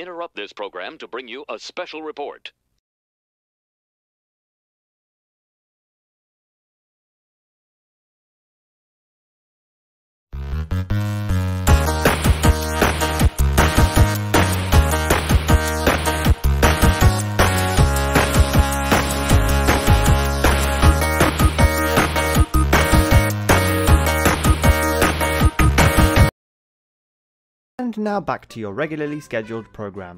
interrupt this program to bring you a special report. And now back to your regularly scheduled program.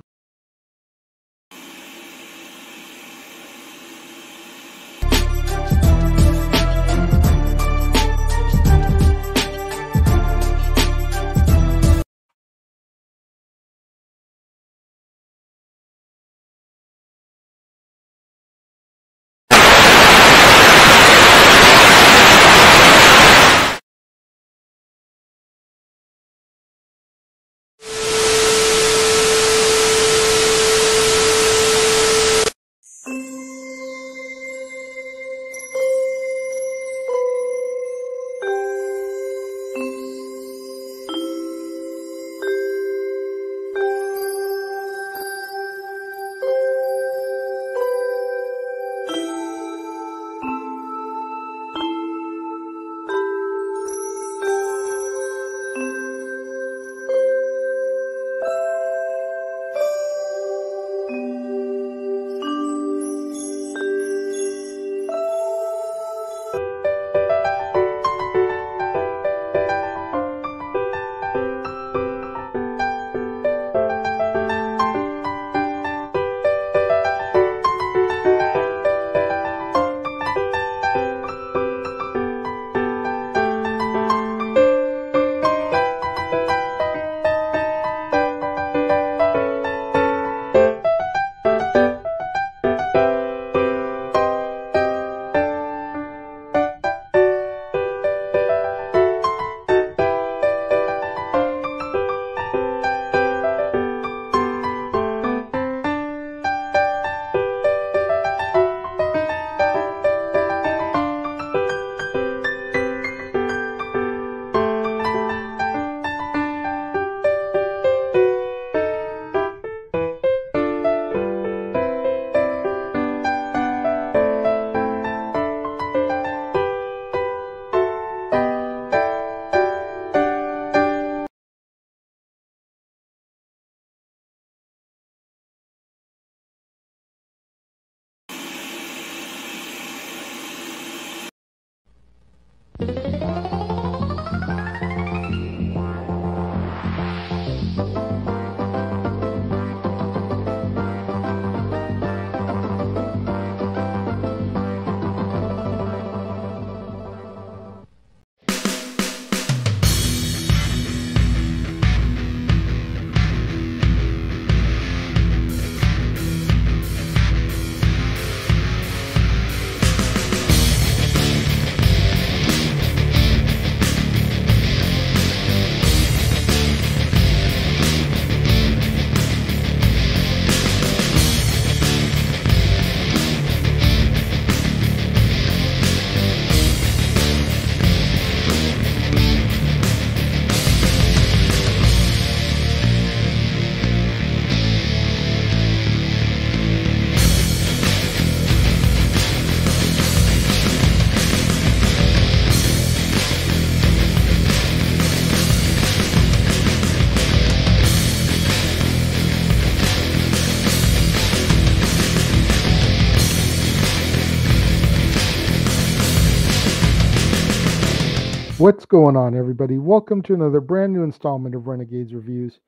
What's going on, everybody? Welcome to another brand new installment of Renegades Reviews,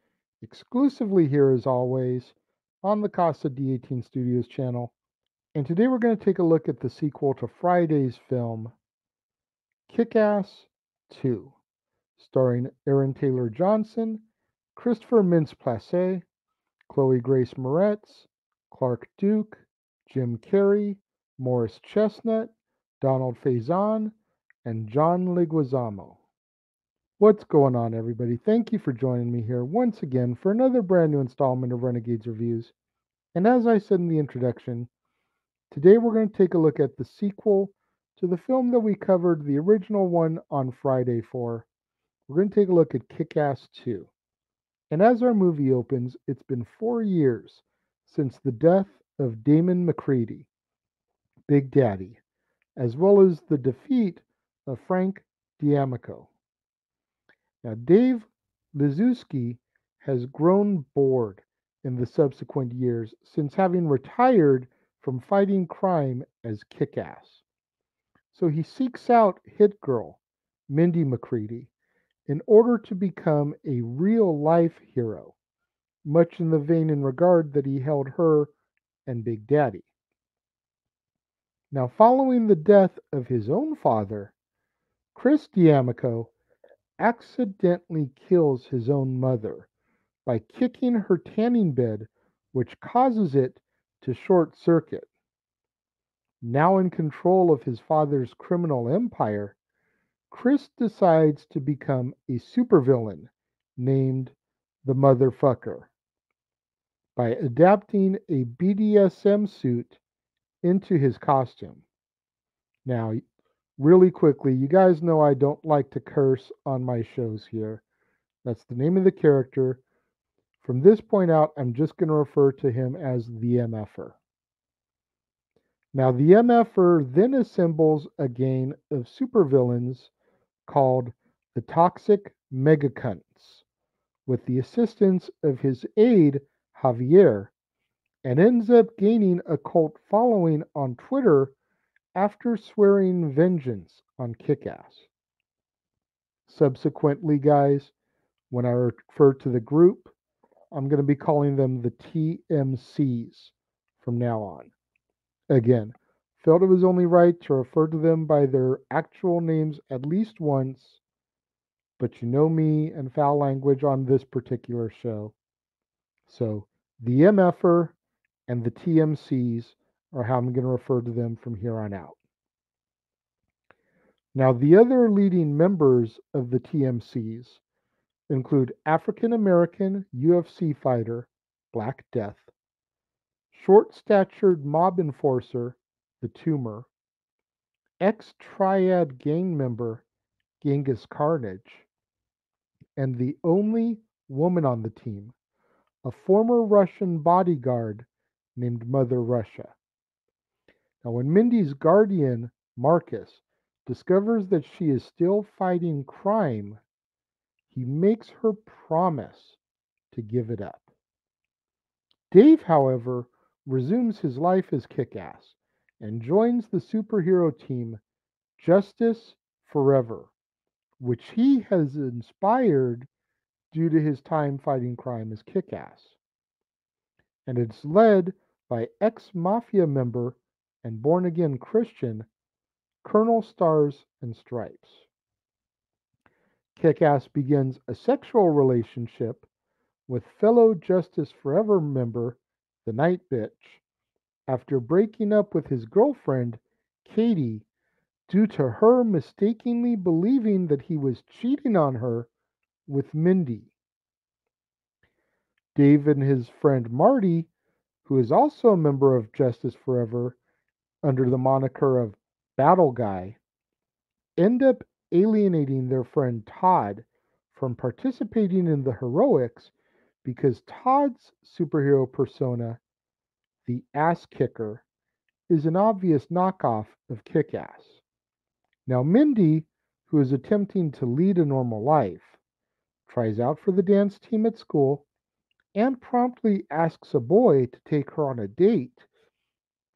exclusively here as always on the Casa D18 Studios Channel. And today we're going to take a look at the sequel to Friday's film, Kick-Ass 2, starring Aaron Taylor Johnson, Christopher Mintz-Plasse, Chloe Grace Moretz, Clark Duke, Jim Carrey, Morris Chestnut, Donald Faison, and John Leguizamo. What's going on, everybody? Thank you for joining me here once again for another brand new installment of Renegades Reviews. And as I said in the introduction, today we're going to take a look at the sequel to the film that we covered the original one on Friday for. We're going to take a look at Kick-Ass 2, And as our movie opens, it's been 4 years since the death of Damon McCready, Big Daddy, as well as the defeat of Frank D'Amico. Now, Dave Liszewski has grown bored in the subsequent years since having retired from fighting crime as Kick-Ass. So he seeks out Hit Girl, Mindy McCready, in order to become a real-life hero, much in the vein and regard that he held her and Big Daddy. Now, following the death of his own father, Chris D'Amico accidentally kills his own mother by kicking her tanning bed, which causes it to short circuit. Now in control of his father's criminal empire, Chris decides to become a supervillain named the Motherfucker by adapting a BDSM suit into his costume. Now, really quickly, you guys know I don't like to curse on my shows here. That's the name of the character. From this point out, I'm just going to refer to him as the MFer. Now, the MFer then assembles a gang of supervillains called the Toxic Megacunts with the assistance of his aide, Javier, and ends up gaining a cult following on Twitter after swearing vengeance on Kick-Ass. Subsequently, guys, when I refer to the group, I'm going to be calling them the TMCs from now on. Again, felt it was only right to refer to them by their actual names at least once, but you know me and foul language on this particular show. So, the MFer and the TMCs are how I'm going to refer to them from here on out. Now, the other leading members of the TMCs include African American UFC fighter Black Death, short statured mob enforcer The Tumor, ex Triad gang member Genghis Carnage, and the only woman on the team, a former Russian bodyguard named Mother Russia. Now, when Mindy's guardian, Marcus, discovers that she is still fighting crime, he makes her promise to give it up. Dave, however, resumes his life as Kick-Ass and joins the superhero team Justice Forever, which he has inspired due to his time fighting crime as Kick-Ass. And it's led by ex-Mafia member and born-again Christian Colonel Stars and Stripes. Kick-Ass begins a sexual relationship with fellow Justice Forever member, the Night Bitch, after breaking up with his girlfriend, Katie, due to her mistakenly believing that he was cheating on her with Mindy. Dave and his friend Marty, who is also a member of Justice Forever under the moniker of Battle Guy, end up alienating their friend Todd from participating in the heroics because Todd's superhero persona, the Ass Kicker, is an obvious knockoff of Kick-Ass. Now, Mindy, who is attempting to lead a normal life, tries out for the dance team at school and promptly asks a boy to take her on a date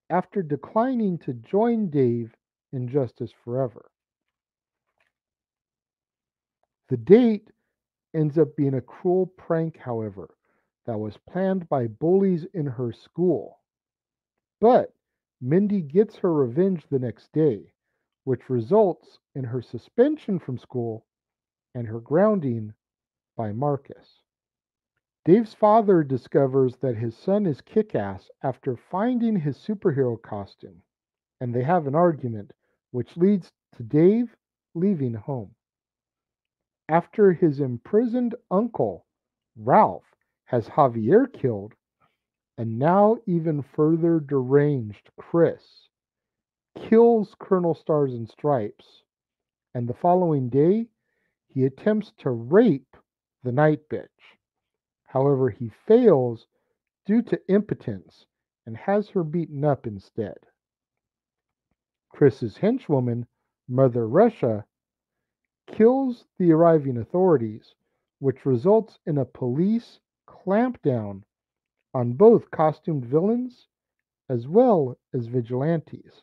after declining to join Dave in Justice Forever. The date ends up being a cruel prank, however, that was planned by bullies in her school. But Mindy gets her revenge the next day, which results in her suspension from school and her grounding by Marcus. Dave's father discovers that his son is Kick-Ass after finding his superhero costume, and they have an argument, which leads to Dave leaving home. After his imprisoned uncle, Ralph, has Javier killed, and now even further deranged Chris kills Colonel Stars and Stripes, and the following day he attempts to rape the Night Bitch, However, he fails due to impotence and has her beaten up instead. Chris's henchwoman, Mother Russia, kills the arriving authorities, which results in a police clampdown on both costumed villains as well as vigilantes.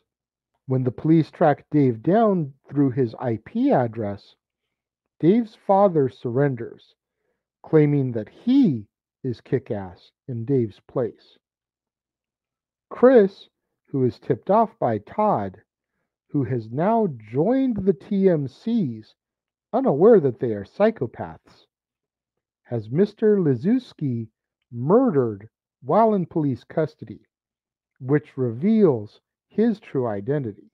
When the police track Dave down through his IP address, Dave's father surrenders, claiming that he is Kick-Ass in Dave's place. Chris, who is tipped off by Todd, who has now joined the TMCs, unaware that they are psychopaths, has Mr. Lizuski murdered while in police custody, which reveals his true identity.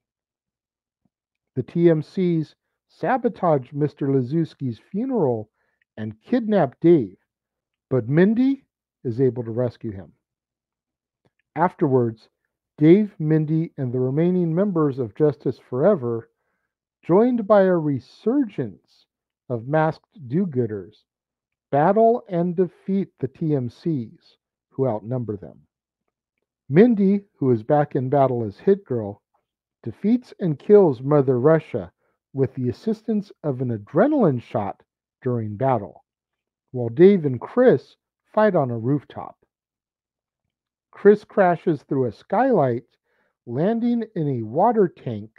The TMCs sabotage Mr. Lizuski's funeral and kidnap Dave, but Mindy is able to rescue him. Afterwards, Dave, Mindy, and the remaining members of Justice Forever, joined by a resurgence of masked do-gooders, battle and defeat the TMCs, who outnumber them. Mindy, who is back in battle as Hit Girl, defeats and kills Mother Russia with the assistance of an adrenaline shot during battle, while Dave and Chris fight on a rooftop. Chris crashes through a skylight, landing in a water tank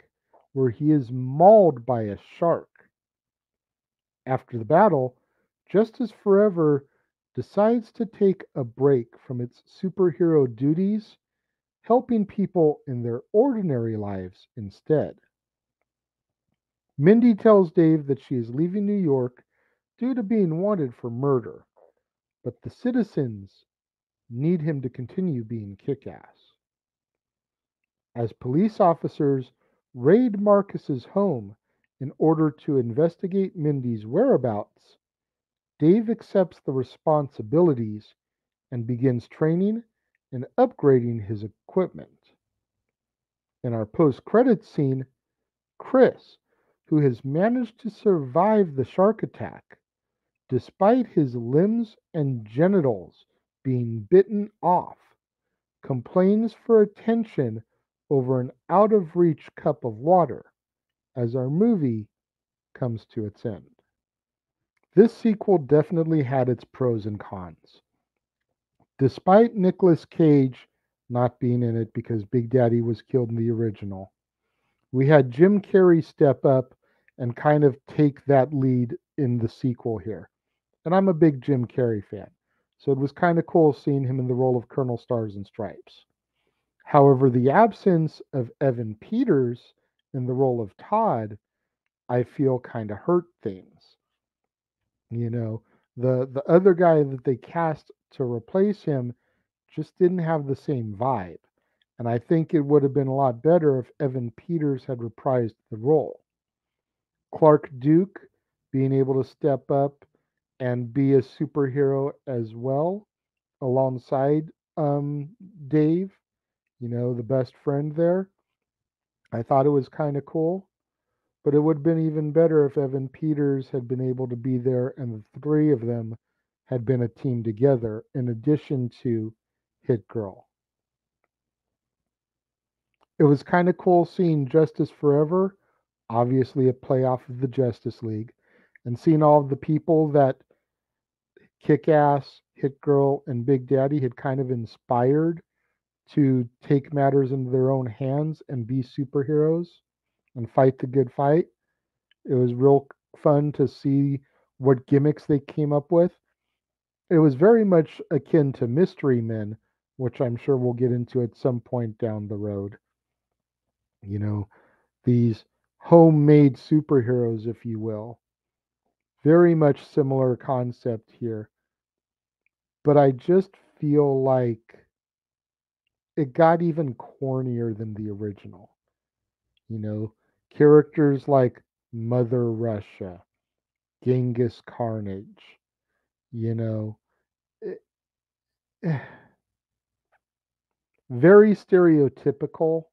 where he is mauled by a shark. After the battle, Justice Forever decides to take a break from its superhero duties, helping people in their ordinary lives instead. Mindy tells Dave that she is leaving New York due to being wanted for murder, but the citizens need him to continue being Kick-Ass. As police officers raid Marcus's home in order to investigate Mindy's whereabouts, Dave accepts the responsibilities and begins training and upgrading his equipment. In our post-credits scene, Chris, who has managed to survive the shark attack, despite his limbs and genitals being bitten off, complains for attention over an out-of-reach cup of water as our movie comes to its end. This sequel definitely had its pros and cons. Despite Nicolas Cage not being in it because Big Daddy was killed in the original, we had Jim Carrey step up and kind of take that lead in the sequel here. And I'm a big Jim Carrey fan, so it was kind of cool seeing him in the role of Colonel Stars and Stripes. However, the absence of Evan Peters in the role of Todd, I feel kind of hurt things. You know, the other guy that they cast to replace him just didn't have the same vibe. And I think it would have been a lot better if Evan Peters had reprised the role. Clark Duke being able to step up and be a superhero as well alongside Dave, the best friend there. I thought it was kind of cool, but it would have been even better if Evan Peters had been able to be there and the three of them had been a team together in addition to Hit Girl. It was kind of cool seeing Justice Forever, obviously a playoff of the Justice League, and seeing all of the people that Kick Ass, Hit Girl, and Big Daddy had kind of inspired to take matters into their own hands and be superheroes and fight the good fight. It was real fun to see what gimmicks they came up with. It was very much akin to Mystery Men, which I'm sure we'll get into at some point down the road. These homemade superheroes, if you will. Very much similar concept here. But I just feel like it got even cornier than the original. Characters like Mother Russia, Genghis Carnage, you know, it- very stereotypical,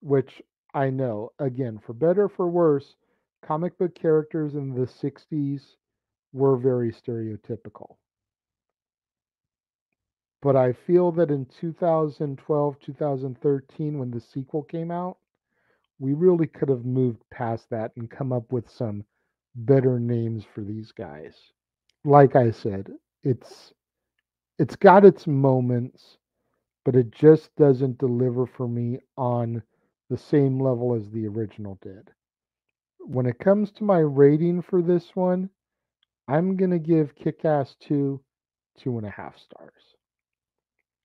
which I know, again, for better or for worse, comic book characters in the 60s were very stereotypical. But I feel that in 2012, 2013, when the sequel came out, we really could have moved past that and come up with some better names for these guys. Like I said, it's it's got its moments, but it just doesn't deliver for me on the same level as the original did. When it comes to my rating for this one, I'm going to give Kick Ass 2 2.5 stars.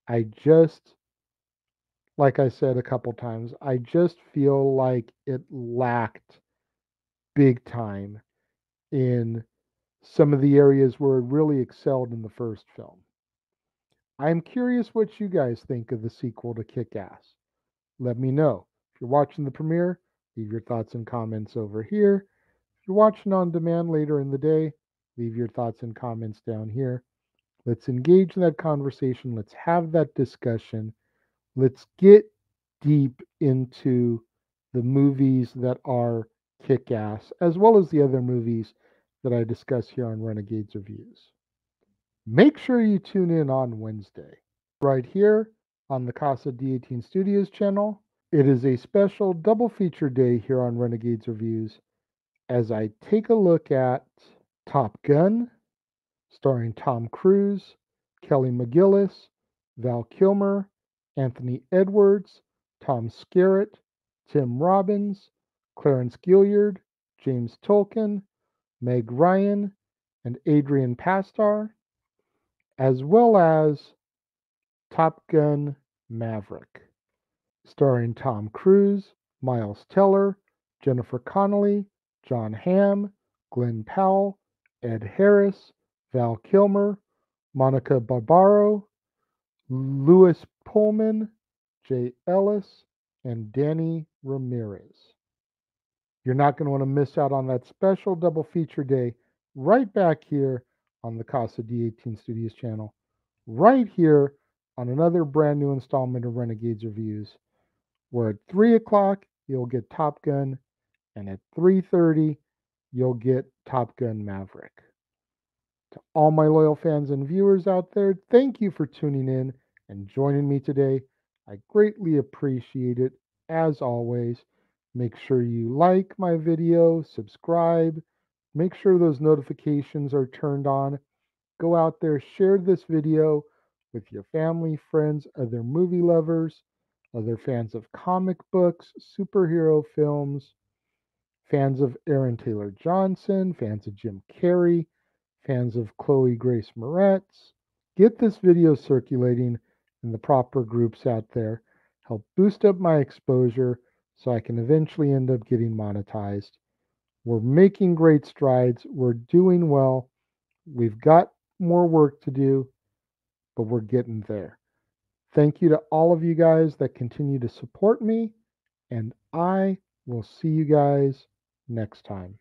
I just, like I said a couple times, I just feel like it lacked big time in some of the areas where it really excelled in the first film. I'm curious what you guys think of the sequel to Kick Ass. Let me know. If you're watching the premiere, leave your thoughts and comments over here. If you're watching on demand later in the day, leave your thoughts and comments down here. Let's engage in that conversation. Let's have that discussion. Let's get deep into the movies that are kick ass, as well as the other movies that I discuss here on Renegades Reviews. Make sure you tune in on Wednesday, right here on the Casa D18 Studios channel. It is a special double feature day here on Renegades Reviews as I take a look at Top Gun, starring Tom Cruise, Kelly McGillis, Val Kilmer, Anthony Edwards, Tom Skerritt, Tim Robbins, Clarence Gilliard, James Tolkien, Meg Ryan, and Adrian Pastar, as well as Top Gun Maverick, starring Tom Cruise, Miles Teller, Jennifer Connelly, John Hamm, Glenn Powell, Ed Harris, Val Kilmer, Monica Barbaro, Louis Pullman, Jay Ellis, and Danny Ramirez. You're not going to want to miss out on that special double feature day right back here on the Casa D18 Studios channel, right here on another brand new installment of Renegades Reviews, where at 3 o'clock you'll get Top Gun, and at 3:30 you'll get Top Gun Maverick. To all my loyal fans and viewers out there, thank you for tuning in and joining me today. I greatly appreciate it. As always, make sure you like my video, subscribe, make sure those notifications are turned on. Go out there, share this video with your family, friends, other movie lovers, other fans of comic books, superhero films, fans of Aaron Taylor Johnson, fans of Jim Carrey, fans of Chloe Grace Moretz. Get this video circulating in the proper groups out there. Help boost up my exposure so I can eventually end up getting monetized. We're making great strides. We're doing well. We've got more work to do, but we're getting there. Thank you to all of you guys that continue to support me, and I will see you guys next time.